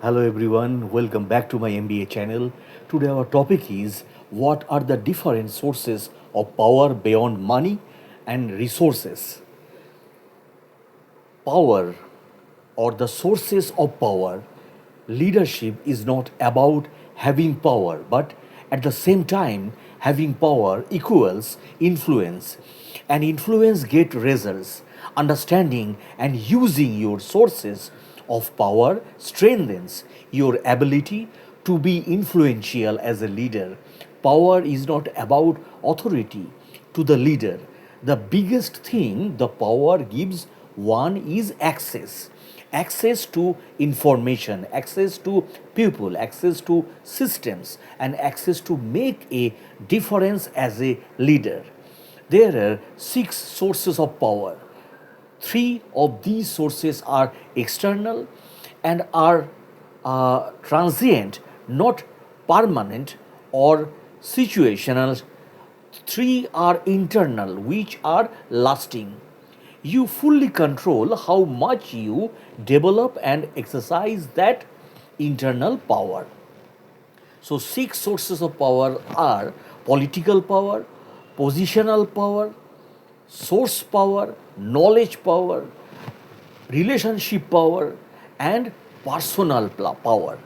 Hello everyone, welcome back to my MBA channel. Today our topic is what are the different sources of power beyond money and resources. Power or the sources of power. Leadership is not about having power, but at the same time, having power equals influence, and influence get results. Understanding and using your sources of power strengthens your ability to be influential as a leader. Power is not about authority to the leader. The biggest thing the power gives one is access to information, access to people, access to systems, and access to make a difference as a leader. There are six sources of power. Three of these sources are external and are transient, not permanent or situational. Three are internal, which are lasting. You fully control how much you develop and exercise that internal power. So, six sources of power are political power, positional power, source power, knowledge power, relationship power, and personal power.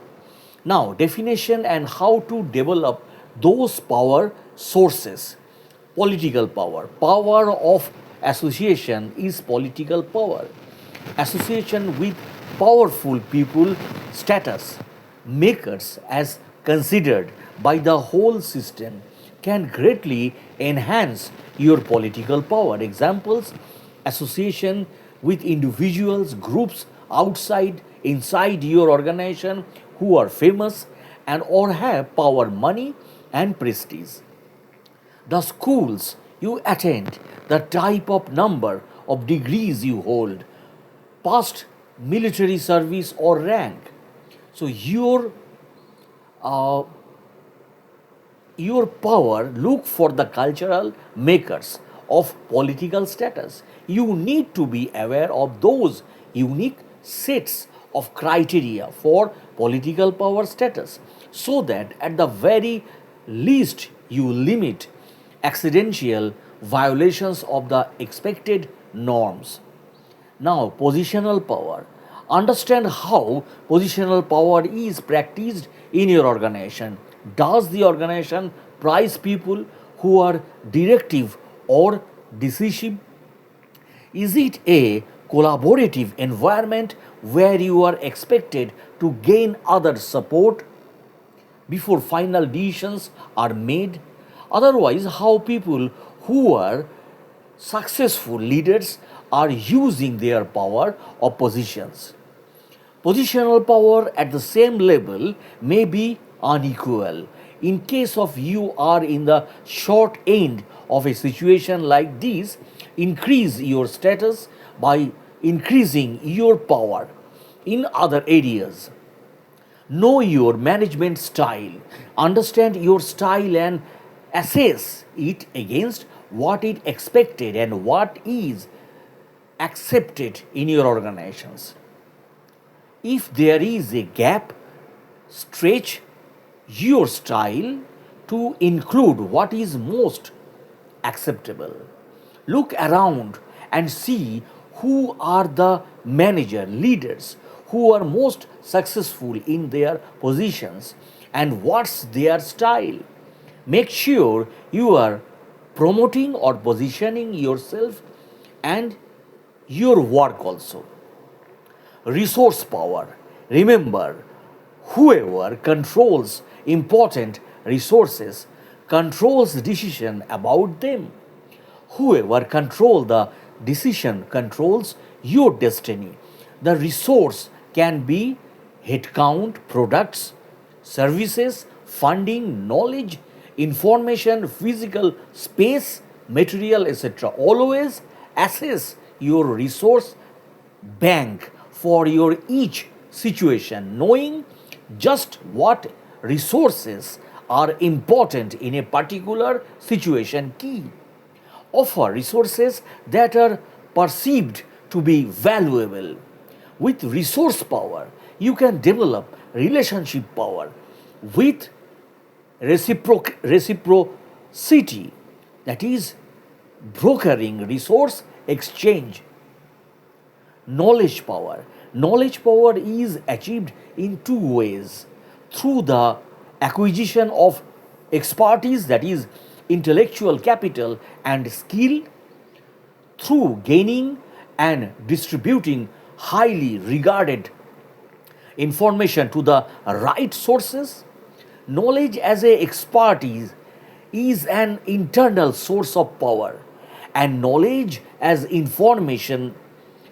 Now, definition and how to develop those power sources. Political power. Power of association is political power. Association with powerful people, status makers, as considered by the whole system, can greatly enhance your political power. Examples: association with individuals, groups outside, inside your organization who are famous and or have power, money, and prestige. The schools you attend, the type of number of degrees you hold, past military service or rank. So uh, your power, look for the cultural makers of political status. You need to be aware of those unique sets of criteria for political power status so that at the very least you limit accidental violations of the expected norms. Now, positional power. Understand how positional power is practiced in your organization. Does the organization prize people who are directive or decisive? Is it a collaborative environment where you are expected to gain other support before final decisions are made? Otherwise, how people who are successful leaders are using their power or positions. Positional power at the same level may be unequal. In case of you are in the short end of a situation like this, increase your status by increasing your power in other areas. Know your management style, understand your style and assess it against what is expected and what is accepted in your organizations. If there is a gap, stretch your style to include what is most acceptable. Look around and see who are the manager leaders who are most successful in their positions and what's their style. Make sure you are promoting or positioning yourself and your work also. Resource power. Remember, whoever controls important resources controls decision about them. Whoever controls the decision controls your destiny. The resource can be headcount, products, services, funding, knowledge, information, physical space, material, etc. Always assess your resource bank for your each situation, knowing just what resources are important in a particular situation. Key: offer resources that are perceived to be valuable. With resource power, you can develop relationship power with reciprocity, that is, brokering resource exchange. Knowledge power. Knowledge power is achieved in two ways: through the acquisition of expertise, that is, intellectual capital and skill, through gaining and distributing highly regarded information to the right sources. Knowledge as a expertise is an internal source of power, and knowledge as information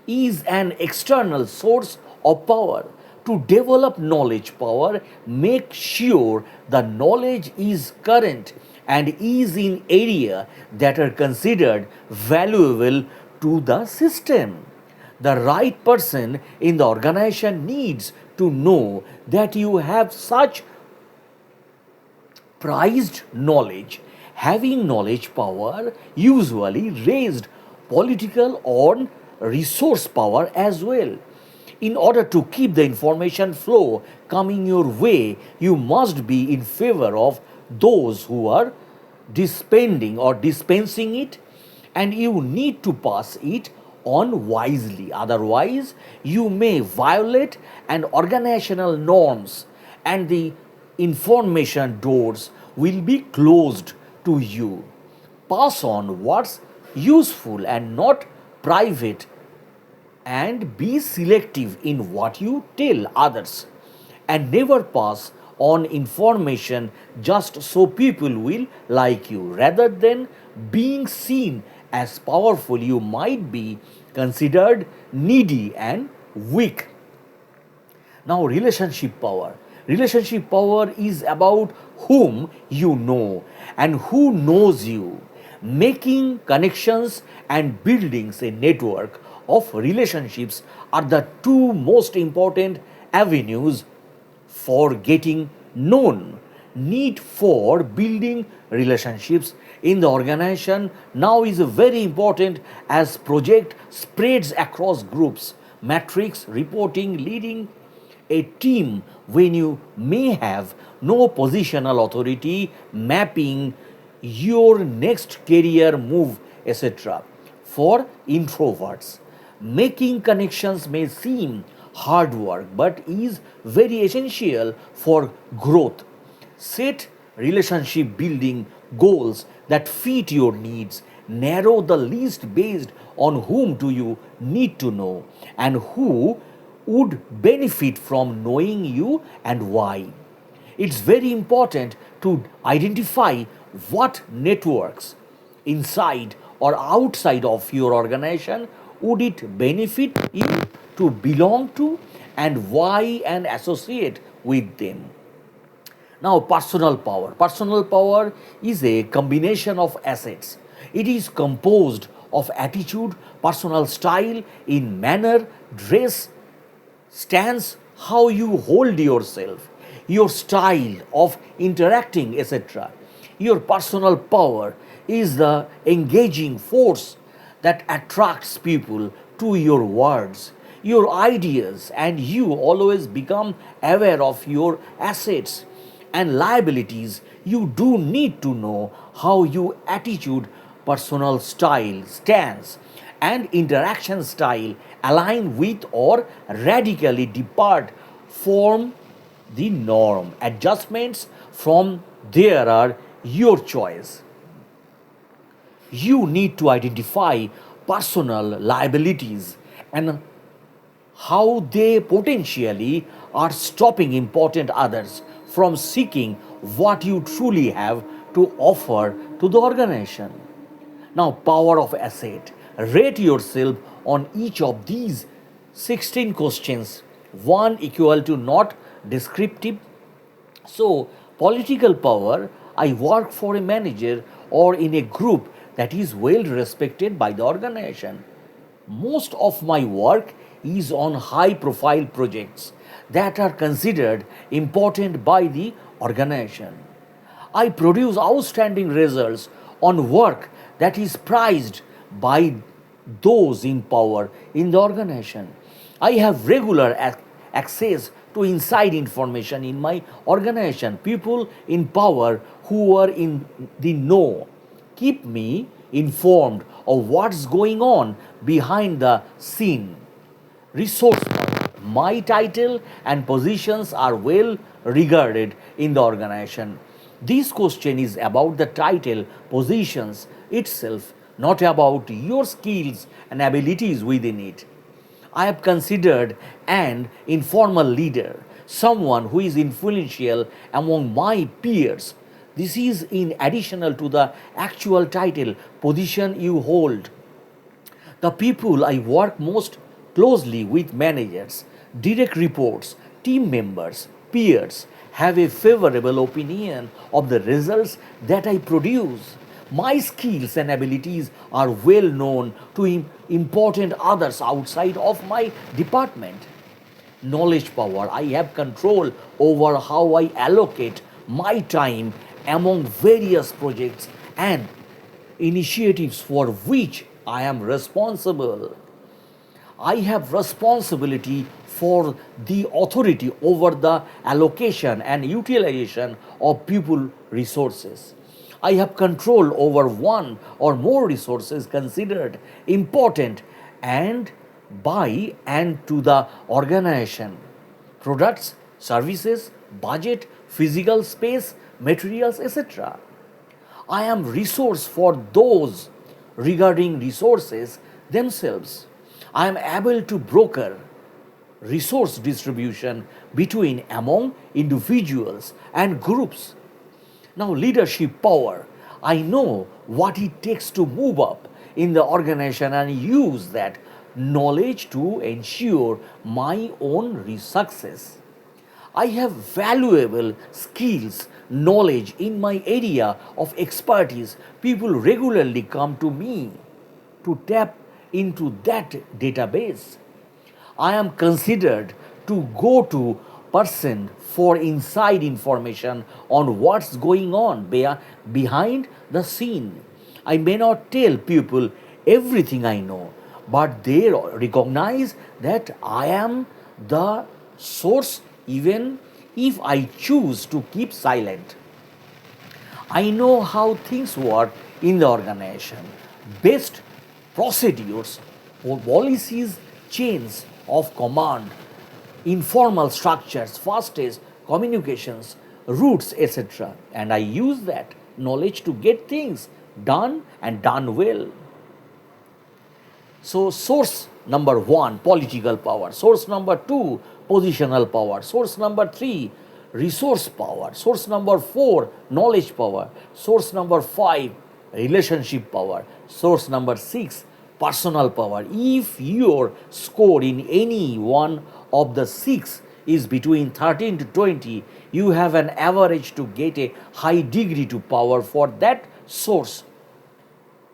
is an external source of power. To develop knowledge power, make sure the knowledge is current and is in area that are considered valuable to the system. The right person in the organization needs to know that you have such prized knowledge. Having knowledge power usually raised political or resource power as well. In order to keep the information flow coming your way, you must be in favor of those who are dispensing it, and you need to pass it on wisely. Otherwise, you may violate an organizational norms, and the information doors will be closed to you. Pass on what's useful and not private, and be selective in what you tell others, and never pass on information just so people will like you. Rather than being seen as powerful, you might be considered needy and weak. Now, relationship power. Relationship power is about whom you know and who knows you. Making connections and building a network of relationships are the two most important avenues for getting known. Need for building relationships in the organization now is very important as project spreads across groups, metrics, reporting, leading a team when you may have no positional authority, mapping your next career move, etc. For introverts, making connections may seem hard work but is very essential for growth. Set relationship building goals that fit your needs. Narrow the list based on whom do you need to know and who would benefit from knowing you and why. It's very important to identify what networks inside or outside of your organization would it benefit you to belong to and why, and associate with them. Now, personal power. Personal power is a combination of assets. It is composed of attitude, personal style in manner, dress, stance, how you hold yourself, your style of interacting, etc. Your personal power is the engaging force that attracts people to your words, your ideas, and you always become aware of your assets and liabilities. You do need to know how your attitude, personal style, stance, and interaction style align with or radically depart from the norm. Adjustments from there are your choice. You need to identify personal liabilities and how they potentially are stopping important others from seeking what you truly have to offer to the organization. Now, power of asset. Rate yourself on each of these 16 questions. 1 equal to not descriptive. So, political power, I work for a manager or in a group that is well respected by the organization. Most of my work is on high profile projects that are considered important by the organization. I produce outstanding results on work that is prized by those in power in the organization. I have regular access to inside information in my organization. People in power who are in the know keep me informed of what's going on behind the scene. Resource power. My title and positions are well regarded in the organization. This question is about the title, positions itself, not about your skills and abilities within it. I have considered an informal leader, someone who is influential among my peers. This is in additional to the actual title position you hold. The people I work most closely with, managers, direct reports, team members, peers, have a favorable opinion of the results that I produce. My skills and abilities are well known to important others outside of my department. Knowledge power. I have control over how I allocate my time among various projects and initiatives for which I am responsible. I have responsibility for the authority over the allocation and utilization of people resources. I have control over one or more resources considered important and by and to the organization. Products, services, budget, physical space, materials, etc. I am resource for those regarding resources themselves. I am able to broker resource distribution between among individuals and groups. Now, leadership power. I know what it takes to move up in the organization and use that knowledge to ensure my own success. I have valuable skills, knowledge in my area of expertise. People regularly come to me to tap into that database. I am considered to go to person for inside information on what's going on behind the scene. I may not tell people everything I know, but they recognize that I am the source even if I choose to keep silent. I know how things work in the organization. Best procedures, policies, chains of command, informal structures, fastest communications, routes, etc. And I use that knowledge to get things done and done well. So, source number one, political power. Source number two, positional power. Source number three, resource power. Source number four, knowledge power. Source number five, relationship power. Source number six, personal power. If your score in any one of the six is between 13 to 20, you have an average to get a high degree to power for that source.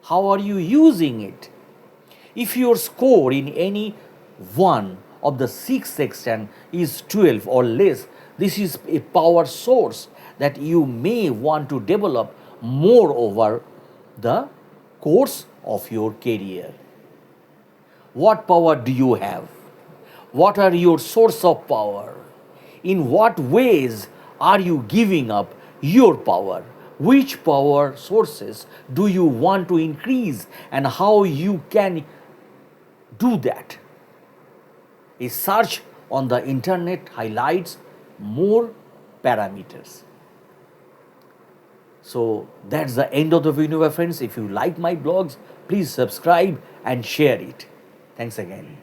How are you using it? If your score in any one of the six section is 12 or less, this is a power source that you may want to develop more over the course of your career. What power do you have? What are your source of power? In what ways are you giving up your power? Which power sources do you want to increase and how you can do that? A search on the internet highlights more parameters. So that's the end of the video, my friends. If you like my blogs, please subscribe and share it. Thanks again.